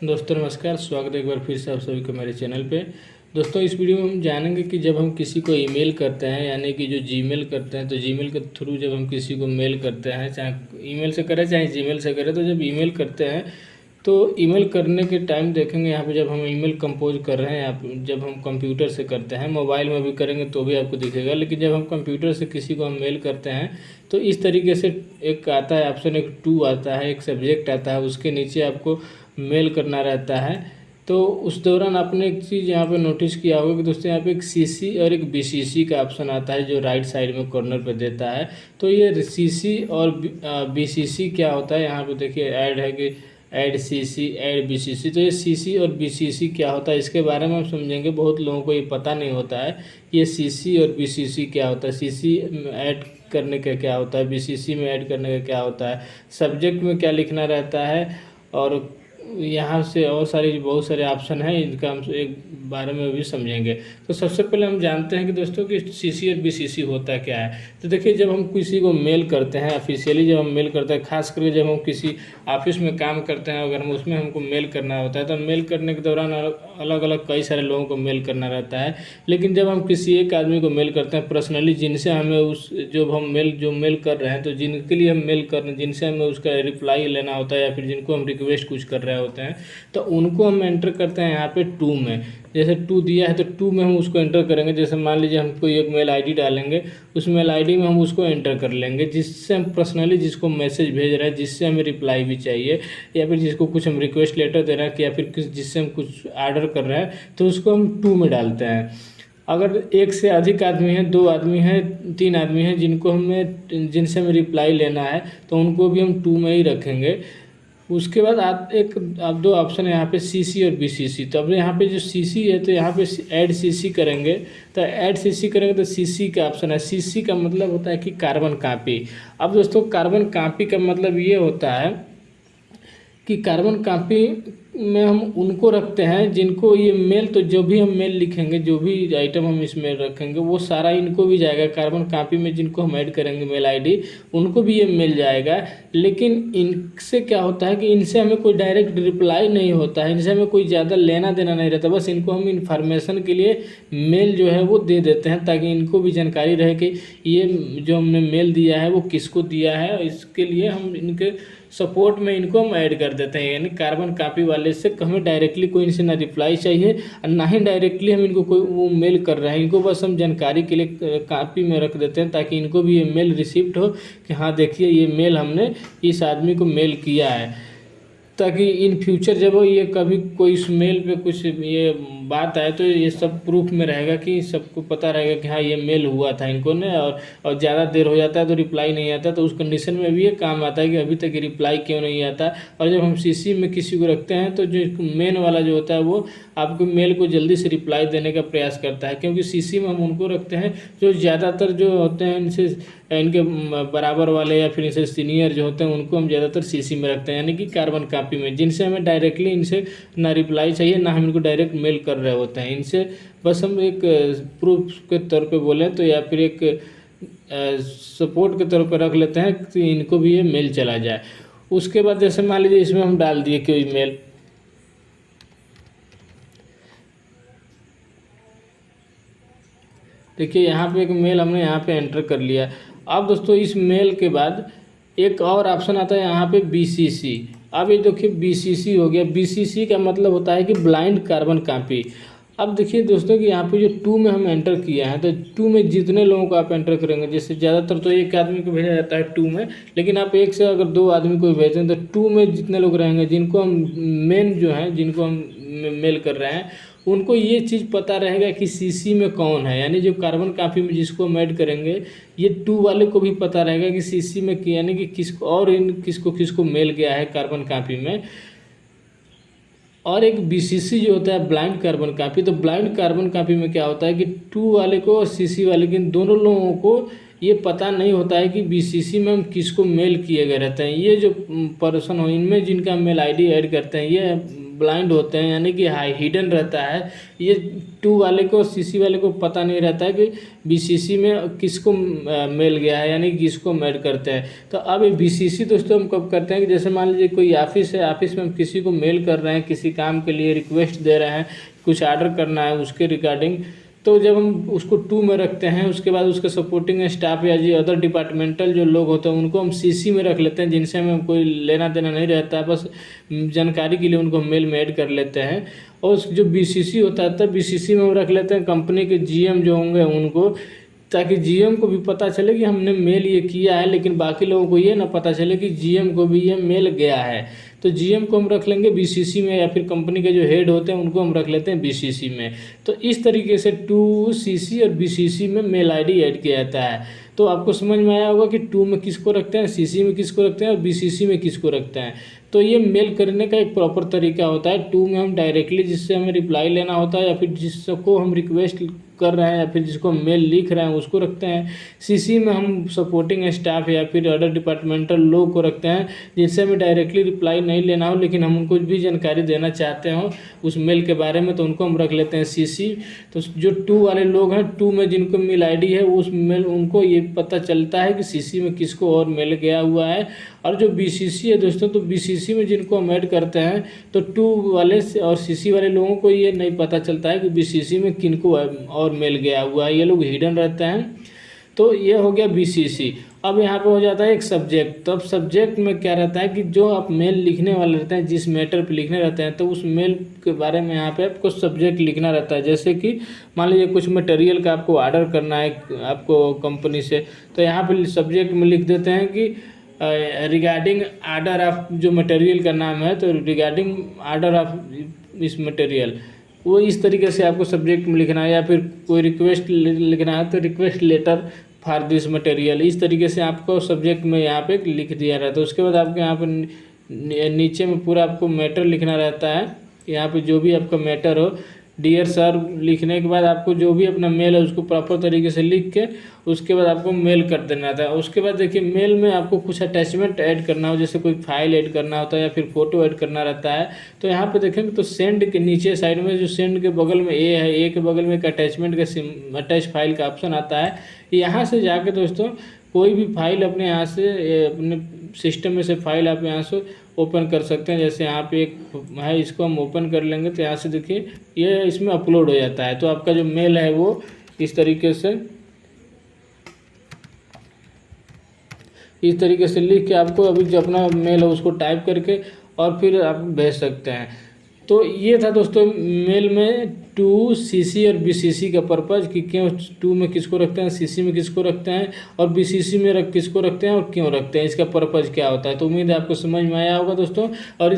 दोस्तों नमस्कार, स्वागत है एक बार फिर से आप सभी को मेरे चैनल पे। दोस्तों इस वीडियो में हम जानेंगे कि जब हम किसी को ईमेल करते हैं, यानी कि जो जीमेल करते हैं, तो जीमेल के थ्रू जब हम किसी को मेल करते हैं, चाहे ईमेल से करें चाहे जीमेल से करें, तो जब ईमेल करते हैं तो ईमेल करने के टाइम देखेंगे यहाँ पे जब हम ईमेल कंपोज कर रहे हैं, आप जब हम कंप्यूटर से करते हैं, मोबाइल में भी करेंगे तो भी आपको दिखेगा, लेकिन जब हम कंप्यूटर से किसी को हम मेल करते हैं तो इस तरीके से एक आता है ऑप्शन, एक टू आता है, एक सब्जेक्ट आता है, उसके नीचे आपको मेल करना रहता है। तो उस दौरान आपने एक चीज़ यहाँ पे नोटिस किया होगा कि दोस्तों यहाँ पे एक सीसी और एक बीसीसी का ऑप्शन आता है जो राइट साइड में कॉर्नर पे देता है। तो ये सीसी और बीसीसी क्या होता है, यहाँ पे देखिए ऐड है कि ऐड सीसी ऐड बीसीसी। तो ये सीसी और बीसीसी क्या होता है इसके बारे में हम समझेंगे। बहुत लोगों को ये पता नहीं होता है ये सीसी और बीसीसी क्या होता है, सीसी ऐड करने का क्या होता है, बीसीसी में ऐड करने का क्या होता है, सब्जेक्ट में क्या लिखना रहता है, और यहाँ से और सारी बहुत सारे ऑप्शन हैं, इनका हम एक बारे में भी समझेंगे। तो सबसे पहले हम जानते हैं कि दोस्तों कि सीसी और बीसीसी होता क्या है। तो देखिए जब हम किसी को मेल करते हैं, ऑफिशियली जब हम मेल करते हैं, खास करके जब हम किसी ऑफिस में काम करते हैं, अगर हम उसमें हमको मेल करना होता है तो मेल करने के दौरान अलग अलग कई सारे लोगों को मेल करना रहता है। लेकिन जब हम किसी एक आदमी को मेल करते हैं पर्सनली, जिनसे हमें उस जो मेल कर रहे हैं, तो जिनके लिए हम मेल कर रहे हैं, जिनसे हमें उसका रिप्लाई लेना होता है या फिर जिनको हम रिक्वेस्ट कुछ कर रहे होते हैं, तो उनको हम एंटर करते हैं यहाँ पे टू में। जैसे टू दिया है तो टू में हम उसको एंटर करेंगे। जैसे मान लीजिए हम कोई एक मेल आईडी डालेंगे, उस मेल आईडी में हम उसको एंटर कर लेंगे जिससे हम पर्सनली जिसको मैसेज भेज रहे हैं, जिससे हमें रिप्लाई भी चाहिए, या फिर जिसको कुछ हम रिक्वेस्ट लेटर दे रहे हैं, या फिर जिससे हम कुछ ऑर्डर कर रहे हैं, तो उसको हम टू में डालते हैं। अगर एक से अधिक आदमी हैं, दो आदमी हैं, तीन आदमी हैं, जिनसे हमें रिप्लाई लेना है, तो उनको भी हम टू में ही रखेंगे। उसके बाद आप दो ऑप्शन है यहाँ पे सीसी और बीसीसी। तो अब यहाँ पे जो सीसी है तो यहाँ पे ऐड सीसी करेंगे, तो ऐड सीसी करेंगे तो सीसी का ऑप्शन है। सीसी का मतलब होता है कि कार्बन कॉपी। अब दोस्तों कार्बन कॉपी का मतलब ये होता है कि कार्बन कॉपी में हम उनको रखते हैं जिनको ये मेल, तो जो भी हम मेल लिखेंगे, जो भी आइटम हम इसमें रखेंगे, वो सारा इनको भी जाएगा। कार्बन कॉपी में जिनको हम ऐड करेंगे मेल आईडी, उनको भी ये मिल जाएगा। लेकिन इनसे क्या होता है कि इनसे हमें कोई डायरेक्ट रिप्लाई नहीं होता है, इनसे हमें कोई ज़्यादा लेना देना नहीं रहता। बस इनको हम इन्फॉर्मेशन के लिए मेल जो है वो दे देते हैं, ताकि इनको भी जानकारी रहे कि ये जो हमने मेल दिया है वो किसको दिया है। इसके लिए हम इनके सपोर्ट में इनको हम ऐड कर देते हैं। यानी कार्बन कॉपी वाले से हमें डायरेक्टली कोई इनसे ना रिप्लाई चाहिए और ना ही डायरेक्टली हम इनको कोई वो मेल कर रहे हैं। इनको बस हम जानकारी के लिए कॉपी में रख देते हैं, ताकि इनको भी ये मेल रिसीव्ड हो कि हाँ देखिए ये मेल हमने इस आदमी को मेल किया है, ताकि इन फ्यूचर जब ये कभी कोई इस मेल पे कुछ ये बात आए तो ये सब प्रूफ में रहेगा, कि सबको पता रहेगा कि हाँ ये मेल हुआ था इनको ने। और ज़्यादा देर हो जाता है तो रिप्लाई नहीं आता, तो उस कंडीशन में भी ये काम आता है कि अभी तक रिप्लाई क्यों नहीं आता। और जब हम सीसी में किसी को रखते हैं तो जो मेन वाला जो होता है वो आपको मेल को जल्दी से रिप्लाई देने का प्रयास करता है, क्योंकि सीसी में हम उनको रखते हैं जो ज़्यादातर जो होते हैं इनके बराबर वाले या फिर इनसे सीनियर जो होते हैं, उनको हम ज़्यादातर सीसी में रखते हैं, यानी कि कार्बन कॉपी में, जिनसे हमें डायरेक्टली इनसे ना रिप्लाई चाहिए, ना हम इनको डायरेक्ट मेल कर रहे होते हैं। इनसे बस हम एक प्रूफ के तौर पे बोलें तो, या फिर एक सपोर्ट के तौर पर रख लेते हैं कि इनको भी ये मेल चला जाए। उसके बाद जैसे मान लीजिए इसमें हम डाल दिए कोई मेल, देखिए यहाँ पे एक मेल हमने यहाँ पे एंटर कर लिया। अब दोस्तों इस मेल के बाद एक और ऑप्शन आता है यहाँ पे बीसीसी। अब ये देखिए बीसीसी हो गया। बीसीसी का मतलब होता है कि ब्लाइंड कार्बन कॉपी। अब देखिए दोस्तों कि यहाँ पे जो टू में हम एंटर किया है, तो टू में जितने लोगों को आप एंटर करेंगे, जैसे ज़्यादातर तो एक आदमी को भेजा जाता है टू में, लेकिन आप एक से अगर दो आदमी को भेजें तो टू में जितने लोग रहेंगे, जिनको हम मेन जो हैं, जिनको हम मेल कर रहे हैं, उनको ये चीज़ पता रहेगा कि सीसी में कौन है। यानी जो कार्बन कॉपी में जिसको हम ऐड करेंगे, ये टू वाले को भी पता रहेगा कि सीसी में, यानी कि किसको और किसको मेल गया है कार्बन कॉपी में। और एक बीसीसी जो होता है ब्लाइंड कार्बन कॉपी, तो ब्लाइंड कार्बन कॉपी में क्या होता है कि टू वाले को और सीसी वाले के दोनों लोगों को ये पता नहीं होता है कि बीसीसी में हम किसको मेल किए गए रहते हैं। ये जो पर्सन हो, इनमें जिनका मेल आईडी ऐड करते हैं, ये ब्लाइंड होते हैं, यानी कि हाई हिडन रहता है। ये टू वाले को, सीसी वाले को पता नहीं रहता है कि बीसीसी में किसको मेल गया है, यानी किसको मेल करते हैं। तो अब ये बीसीसी दोस्तों हम कब करते हैं कि जैसे मान लीजिए कोई ऑफिस है, ऑफिस में हम किसी को मेल कर रहे हैं, किसी काम के लिए रिक्वेस्ट दे रहे हैं, कुछ ऑर्डर करना है उसके रिगार्डिंग, तो जब हम उसको टू में रखते हैं, उसके बाद उसके सपोर्टिंग स्टाफ या जो अदर डिपार्टमेंटल जो लोग होते हैं उनको हम सीसी में रख लेते हैं, जिनसे हमें कोई लेना देना नहीं रहता है, बस जानकारी के लिए उनको मेल में ऐड कर लेते हैं। और जो बीसीसी होता है तब बीसीसी में हम रख लेते हैं कंपनी के जीएम जो होंगे उनको, ताकि जीएम को भी पता चले कि हमने मेल ये किया है, लेकिन बाकी लोगों को ये ना पता चले कि जीएम को भी ये मेल गया है। तो जीएम को हम रख लेंगे बीसीसी में, या फिर कंपनी के जो हेड होते हैं उनको हम रख लेते हैं बीसीसी में। तो इस तरीके से टू, सीसी और बीसीसी में मेल आईडी ऐड किया जाता है। तो आपको समझ में आया होगा कि टू में किसको रखते हैं, सीसी में किसको रखते हैं और बीसीसी में किसको रखते हैं। तो ये मेल करने का एक प्रॉपर तरीका होता है। टू में हम डायरेक्टली जिससे हमें रिप्लाई लेना होता है, या फिर जिसको हम रिक्वेस्ट कर रहे हैं या फिर जिसको मेल लिख रहे हैं उसको रखते हैं। सीसी में हम सपोर्टिंग स्टाफ या फिर अदर डिपार्टमेंटल लोग को रखते हैं, जिनसे हमें डायरेक्टली रिप्लाई नहीं लेना हो, लेकिन हम उनको भी जानकारी देना चाहते हो उस मेल के बारे में, तो उनको हम रख लेते हैं सीसी। तो जो टू वाले लोग हैं, टू में जिनको मेल आईडी है उस मेल, उनको ये पता चलता है कि सीसी में किसको और मेल गया हुआ है। और जो बीसीसी है दोस्तों, तो बीसीसी में जिनको हम ऐड करते हैं, तो टू वाले और सीसी वाले लोगों को ये नहीं पता चलता है कि बीसीसी में किनको और मेल गया हुआ है, ये लोग हिडन रहते हैं। तो ये हो गया बीसीसी। अब यहाँ पे हो जाता है एक सब्जेक्ट। तो अब सब्जेक्ट में क्या रहता है कि जो आप मेल लिखने वाले रहते हैं, जिस मैटर पे लिखने रहते हैं, तो उस मेल के बारे में यहाँ पे आपको सब्जेक्ट लिखना रहता है। जैसे कि मान लीजिए कुछ मटेरियल का आपको ऑर्डर करना है आपको कंपनी से, तो यहाँ पे सब्जेक्ट में लिख देते हैं कि रिगार्डिंग आर्डर ऑफ, जो मटेरियल का नाम है, तो रिगार्डिंग आर्डर ऑफ इस मटेरियल, वो इस तरीके से आपको सब्जेक्ट में लिखना है। या फिर कोई रिक्वेस्ट लिखना है तो request letter for this material, इस तरीके से आपको सब्जेक्ट में यहाँ पे लिख दिया रहता है। उसके बाद आपको यहाँ पे नीचे में पूरा आपको मैटर लिखना रहता है। यहाँ पे जो भी आपका मैटर हो, डियर सर लिखने के बाद आपको जो भी अपना मेल है उसको प्रॉपर तरीके से लिख के उसके बाद आपको मेल कर देना था। उसके बाद देखिए मेल में आपको कुछ अटैचमेंट ऐड करना हो, जैसे कोई फाइल ऐड करना होता है या फिर फोटो ऐड करना रहता है। तो यहाँ पे देखेंगे तो सेंड के नीचे साइड में, जो सेंड के बगल में ए है, ए के बगल में एक अटैचमेंट का अटैच फाइल का ऑप्शन आता है। यहाँ से जाके दोस्तों कोई भी फाइल अपने यहाँ से, अपने सिस्टम में से फाइल आप यहाँ से ओपन कर सकते हैं। जैसे यहाँ पे एक है, इसको हम ओपन कर लेंगे तो यहाँ से देखिए ये इसमें अपलोड हो जाता है। तो आपका जो मेल है वो इस तरीके से लिख के आपको अभी जो अपना मेल है उसको टाइप करके और फिर आप भेज सकते हैं। तो ये था दोस्तों मेल में टू, सीसी और बीसीसी का पर्पज़, कि क्यों टू में किसको रखते हैं, सीसी में किसको रखते हैं और बीसीसी में किसको रखते हैं और क्यों रखते हैं, इसका पर्पज़ क्या होता है। तो उम्मीद है आपको समझ में आया होगा दोस्तों। और